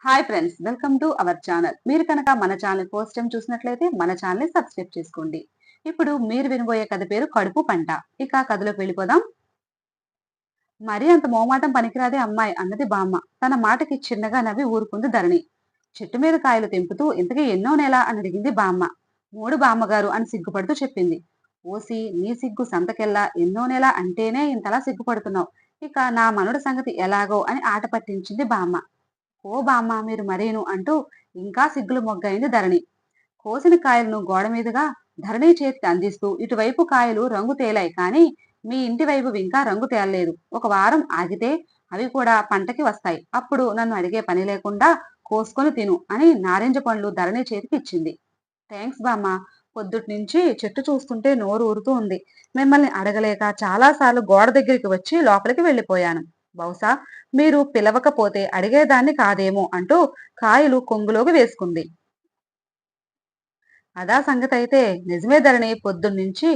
Hi friends, welcome to our channel. మీరు కనుక మన ఛానల్ ఫస్ట్ టైం చూసినట్లయితే మన ఛానల్ ని సబ్స్క్రైబ్ చేసుకోండి. ఇప్పుడు మీరు వినబోయే కథ పేరు కడుపు పంట. ఇక కథలోకి వెళ్ళిపోదాం. మరీ అంత మోమాటం పనికిరాదే అమ్మాయి అన్నది బామ్మ. తన మాటకి చిన్నగా నవ్వి ఊరుకుంది ధరణి. చెట్టు మీద కాయలు తెంపుతూ ఇంతకీ ఎన్నో నెల అని అడిగింది బామ్మ. మూడు బామ్మగారు అని సిగ్గుపడుతూ చెప్పింది. ఓసి నీ సిగ్గు సంతకెల్లా, ఎన్నో నెల అంటేనే ఇంతలా సిగ్గుపడుతున్నావు. ఇక నా మనుడు సంగతి ఎలాగో అని ఆట పట్టించింది బామ్మ. ఓ బామ్మ మీరు మరీను అంటూ ఇంకా సిగ్గులు మొగ్గైంది ధరణి. కోసిన కాయలను గోడ మీదుగా ధరణి చేతికి అందిస్తూ ఇటువైపు కాయలు రంగు తేలాయి కానీ మీ ఇంటి వైపు ఇంకా రంగు తేలలేదు. ఒక వారం ఆగితే అవి కూడా పంటకి వస్తాయి. అప్పుడు నన్ను అడిగే పని లేకుండా కోసుకొని తిను అని నారింజ పండ్లు ధరణి చేతికి ఇచ్చింది. థ్యాంక్స్ బామ్మ. పొద్దుటి నుంచి చెట్టు చూస్తుంటే నోరు ఊరుతూ ఉంది. మిమ్మల్ని అడగలేక చాలాసార్లు గోడ దగ్గరికి వచ్చి లోపలికి వెళ్ళిపోయాను. బహుశా మీరు పిలవకపోతే అడిగేదాన్ని కాదేమో అంటూ కాయలు కొంగులోకి వేసుకుంది. అదా సంగతైతే నిజమే ధరణి. పొద్దున్నుంచి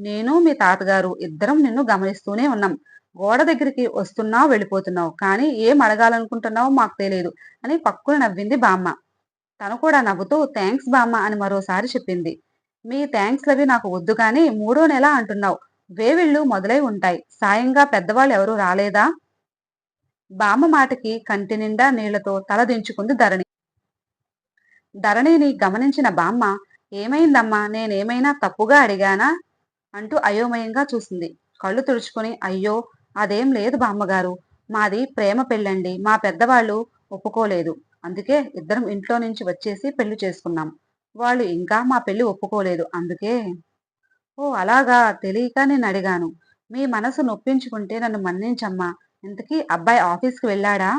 నేను మీ తాతగారు ఇద్దరం నిన్ను గమనిస్తూనే ఉన్నాం. గోడ దగ్గరికి వస్తున్నావు వెళ్ళిపోతున్నావు కానీ ఏం అడగాలనుకుంటున్నావో మాకు తెలియదు అని పక్కున నవ్వింది బామ్మ. తను కూడా నవ్వుతూ థ్యాంక్స్ బామ్మ అని మరోసారి చెప్పింది. మీ థ్యాంక్స్లవి నాకు వద్దు గాని మూడో నెల అంటున్నావు. వేవిళ్ళు మొదలై ఉంటాయి. సాయంగా పెద్దవాళ్ళు ఎవరూ రాలేదా? బామ్మ మాటకి కంటి నిండా నీళ్లతో తల దించుకుంది ధరణి. ధరణిని గమనించిన బామ్మ ఏమైందమ్మా, నేనేమైనా తప్పుగా అడిగానా అంటూ అయోమయంగా చూసింది. కళ్ళు తుడుచుకుని అయ్యో అదేం లేదు బామ్మగారు. మాది ప్రేమ పెళ్ళండి. మా పెద్దవాళ్ళు ఒప్పుకోలేదు. అందుకే ఇద్దరం ఇంట్లో నుంచి వచ్చేసి పెళ్లి చేసుకున్నాం. వాళ్ళు ఇంకా మా పెళ్లి ఒప్పుకోలేదు. అందుకే ఓ అలాగా, తెలియక నేను అడిగాను. మీ మనసు నొప్పించుకుంటే నన్ను మన్నించమ్మా. ఇంతకీ అబ్బాయి ఆఫీస్కి వెళ్ళాడా?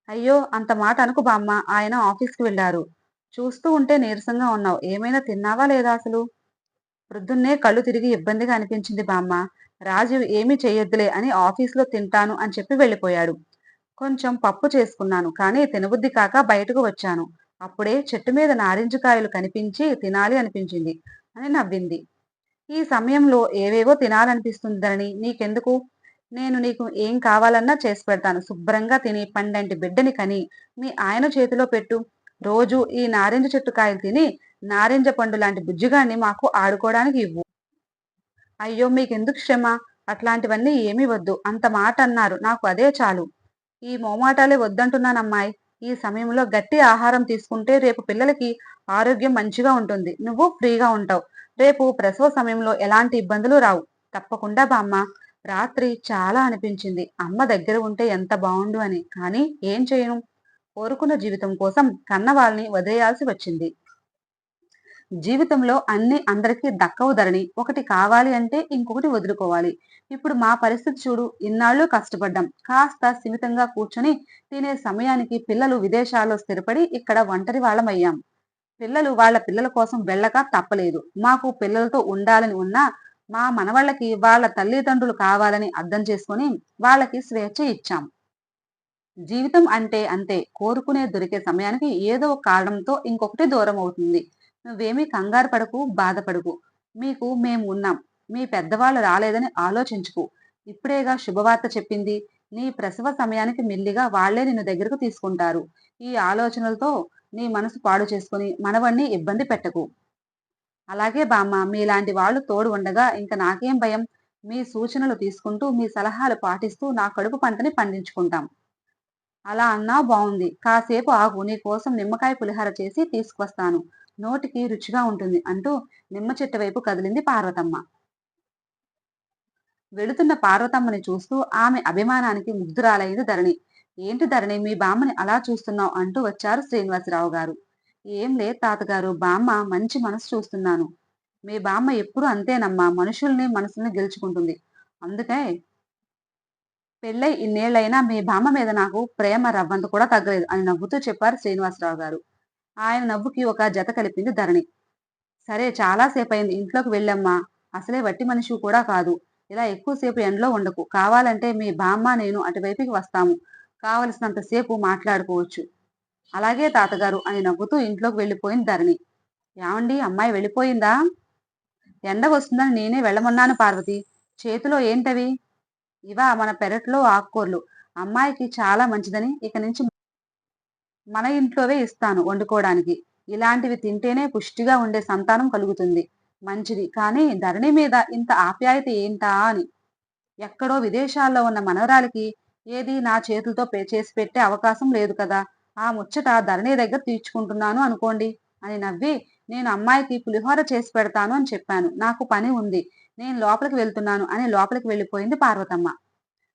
అయ్యో అంత మాట అనుకు బామ్మ. ఆయన ఆఫీస్కి వెళ్ళారు. చూస్తూ ఉంటే నీరసంగా ఉన్నావు. ఏమైనా తిన్నావా లేదా అసలు? ప్రొద్దున్నే కళ్ళు తిరిగి ఇబ్బందిగా అనిపించింది బామ్మ. రాజు ఏమీ చెయ్యొద్దులే అని ఆఫీసులో తింటాను అని చెప్పి వెళ్ళిపోయాడు. కొంచెం పప్పు చేసుకున్నాను కానీ తినబుద్ధి కాక బయటకు వచ్చాను. అప్పుడే చెట్టు మీద నారింజకాయలు కనిపించి తినాలి అనిపించింది అని నవ్వింది. ఈ సమయంలో ఏవేవో తినాలనిపిస్తుందని నీకెందుకు? నేను నీకు ఏం కావాలన్నా చేసి పెడతాను. శుభ్రంగా తిని పండంటి బిడ్డని కని మీ ఆయన చేతిలో పెట్టు. రోజు ఈ నారింజ చెట్టు కాయలు తిని నారింజ పండు లాంటి బుజ్జిగాన్ని మాకు ఆడుకోవడానికి ఇవ్వు. అయ్యో మీకెందుకు శ్రమ? అట్లాంటివన్నీ ఏమీ వద్దు. అంత మాట అన్నారు. నాకు అదే చాలు. ఈ మోమాటాలే వద్దంటున్నానమ్మాయి. ఈ సమయంలో గట్టి ఆహారం తీసుకుంటే రేపు పిల్లలకి ఆరోగ్యం మంచిగా ఉంటుంది. నువ్వు ఫ్రీగా ఉంటావు. రేపు ప్రసవ సమయంలో ఎలాంటి ఇబ్బందులు రావు. తప్పకుండా బామ్మ. రాత్రి చాలా అనిపించింది. అమ్మ దగ్గర ఉంటే ఎంత బావుండు అని. కానీ ఏం చేయను? కోరుకున్న జీవితం కోసం కన్న వాళ్ళని వదిలేయాల్సి వచ్చింది. జీవితంలో అన్ని అందరికీ దక్కవు ధరణి. ఒకటి కావాలి అంటే ఇంకొకటి వదులుకోవాలి. ఇప్పుడు మా పరిస్థితి చూడు. ఇన్నాళ్ళు కష్టపడ్డాం. కాస్త స్థిమితంగా కూర్చొని తినే సమయానికి పిల్లలు విదేశాల్లో స్థిరపడి ఇక్కడ ఒంటరి వాళ్ళమయ్యాం. పిల్లలు వాళ్ళ పిల్లల కోసం వెళ్ళక తప్పలేదు. మాకు పిల్లలతో ఉండాలని ఉన్నా మా మనవళ్ళకి వాళ్ళ తల్లిదండ్రులు కావాలని అర్థం చేసుకొని వాళ్ళకి స్వేచ్ఛ ఇచ్చాం. జీవితం అంటే అంతే. కోరుకునే దొరికే సమయానికి ఏదో ఒక కారణంతో ఇంకొకటి దూరం అవుతుంది. నువ్వేమీ కంగారు పడకు, బాధపడకు. మీకు మేము ఉన్నాం. మీ పెద్దవాళ్ళు రాలేదని ఆలోచించుకు. ఇప్పుడేగా శుభవార్త చెప్పింది. నీ ప్రసవ సమయానికి మెల్లిగా వాళ్లే నిన్ను దగ్గరకు తీసుకుంటారు. ఈ ఆలోచనలతో నీ మనసు పాడు చేసుకుని మనవణ్ణి ఇబ్బంది పెట్టకు. అలాగే బామ్మ. మీలాంటి వాళ్ళు తోడు ఉండగా ఇంక నాకేం భయం? మీ సూచనలు తీసుకుంటూ, మీ సలహాలు పాటిస్తూ నా కడుపు పంటని పండించుకుంటాం. అలా అన్నావు బావుంది. కాసేపు ఆగు. నీకోసం నిమ్మకాయ పులిహోర చేసి తీసుకువస్తాను. నోటికి రుచిగా ఉంటుంది అంటూ నిమ్మ చెట్టు వైపు కదిలింది పార్వతమ్మ. వెళుతున్న పార్వతమ్మని చూస్తూ ఆమె అభిమానానికి ముగ్ధురాలైంది ధరణి. ఏంటి ధరణి మీ బామ్మని అలా చూస్తున్నావు అంటూ వచ్చారు శ్రీనివాసరావు గారు. ఏం లేదు తాతగారు, బామ్మ మంచి మనసు చూస్తున్నాను. మీ బామ్మ ఎప్పుడూ అంతేనమ్మా, మనుషుల్ని మనసుల్ని గెలుచుకుంటుంది. అందుకే పెళ్ళై ఇన్నేళ్లైనా మీ బామ్మ మీద నాకు ప్రేమ రవ్వంత కూడా తగ్గలేదు అని నవ్వుతూ చెప్పారు శ్రీనివాసరావు గారు. ఆయన నవ్వుకి ఒక జత కలిపింది ధరణి. సరే చాలా సేపయింది. ఇంట్లోకి వెళ్ళమ్మా. అసలే వట్టి మనిషివి కూడా కాదు. ఇలా ఎక్కువసేపు ఎండలో ఉండకు. కావాలంటే మీ బామ్మ నేను అటువైపుకి వస్తాము. కావలసినంత సేపు మాట్లాడుకోవచ్చు. అలాగే తాతగారు అని నవ్వుతూ ఇంట్లోకి వెళ్ళిపోయింది ధరణి. ఏమండి అమ్మాయి వెళ్ళిపోయిందా? ఎండ వస్తుందని నేనే వెళ్ళమన్నాను పార్వతి. చేతిలో ఏంటవి? ఇవా మన పెరట్లో ఆకుకూరలు. అమ్మాయికి చాలా మంచిదని ఇక నుంచి మన ఇంట్లోవే ఇస్తాను వండుకోవడానికి. ఇలాంటివి తింటేనే పుష్టిగా ఉండే సంతానం కలుగుతుంది. మంచిది. కానీ ధరణి మీద ఇంత ఆప్యాయత ఏంటా అని. ఎక్కడో విదేశాల్లో ఉన్న మనవరాలికి ఏది నా చేతులతో చేసి పెట్టే అవకాశం లేదు కదా! ఆ ముచ్చట ధరణి దగ్గర తీర్చుకుంటున్నాను అనుకోండి అని నవ్వి, నేను అమ్మాయికి పులిహోర చేసి పెడతాను అని చెప్పాను. నాకు పని ఉంది. నేను లోపలికి వెళ్తున్నాను అని లోపలికి వెళ్ళిపోయింది పార్వతమ్మ.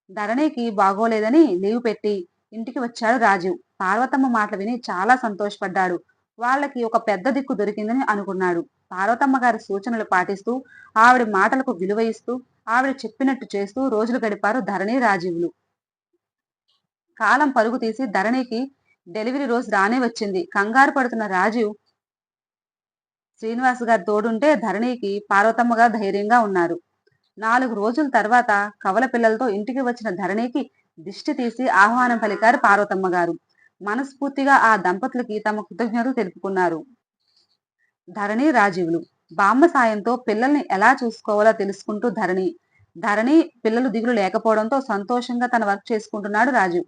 ధరణికి బాగోలేదని లీవ్ పెట్టి ఇంటికి వచ్చాడు రాజీవ్. పార్వతమ్మ మాటలు విని చాలా సంతోషపడ్డాడు. వాళ్ళకి ఒక పెద్ద దిక్కు దొరికిందని అనుకున్నాడు. పార్వతమ్మ గారి సూచనలు పాటిస్తూ, ఆవిడ మాటలకు విలువ ఇస్తూ, ఆవిడ చెప్పినట్టు చేస్తూ రోజులు గడిపారు ధరణి, రాజీవులు. కాలం పరుగు తీసి ధరణికి డెలివరీ రోజు రానే వచ్చింది. కంగారు పడుతున్న రాజీవ్ శ్రీనివాస్ గారి తోడుంటే ధరణికి పార్వతమ్మ గారు ధైర్యంగా ఉన్నారు. 4 రోజుల తర్వాత కవల పిల్లలతో ఇంటికి వచ్చిన ధరణికి దిష్టి తీసి ఆహ్వానం పలికారు పార్వతమ్మ గారు. మనస్ఫూర్తిగా ఆ దంపతులకి తమ కృతజ్ఞతలు తెలుపుకున్నారు. ధరణి, రాజీవులు. బామ్మ సాయంతో పిల్లల్ని ఎలా చూసుకోవాలో తెలుసుకుంటూ ధరణి పిల్లలు దిగులు లేకపోవడంతో సంతోషంగా తన వర్క్ చేసుకుంటున్నాడు రాజు.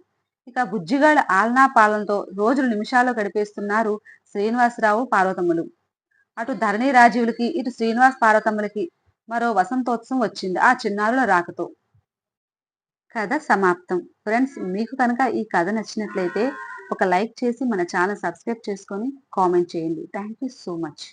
ఇక బుజ్జిగాళ్ళ ఆలనా పాలనతో రోజులు నిమిషాల్లో గడిపేస్తున్నారు శ్రీనివాసరావు, పార్వతమ్మలు. అటు ధరణి రాజీవులకి, ఇటు శ్రీనివాస్ పార్వతమ్మలకి మరో వసంతోత్సవం వచ్చింది ఆ చిన్నారుల రాకతో. కథ సమాప్తం. ఫ్రెండ్స్, మీకు కనుక ఈ కథ నచ్చినట్లయితే ఒక లైక్ చేసి మన ఛానల్ సబ్స్క్రైబ్ చేసుకొని కామెంట్ చేయండి. Thank you so much.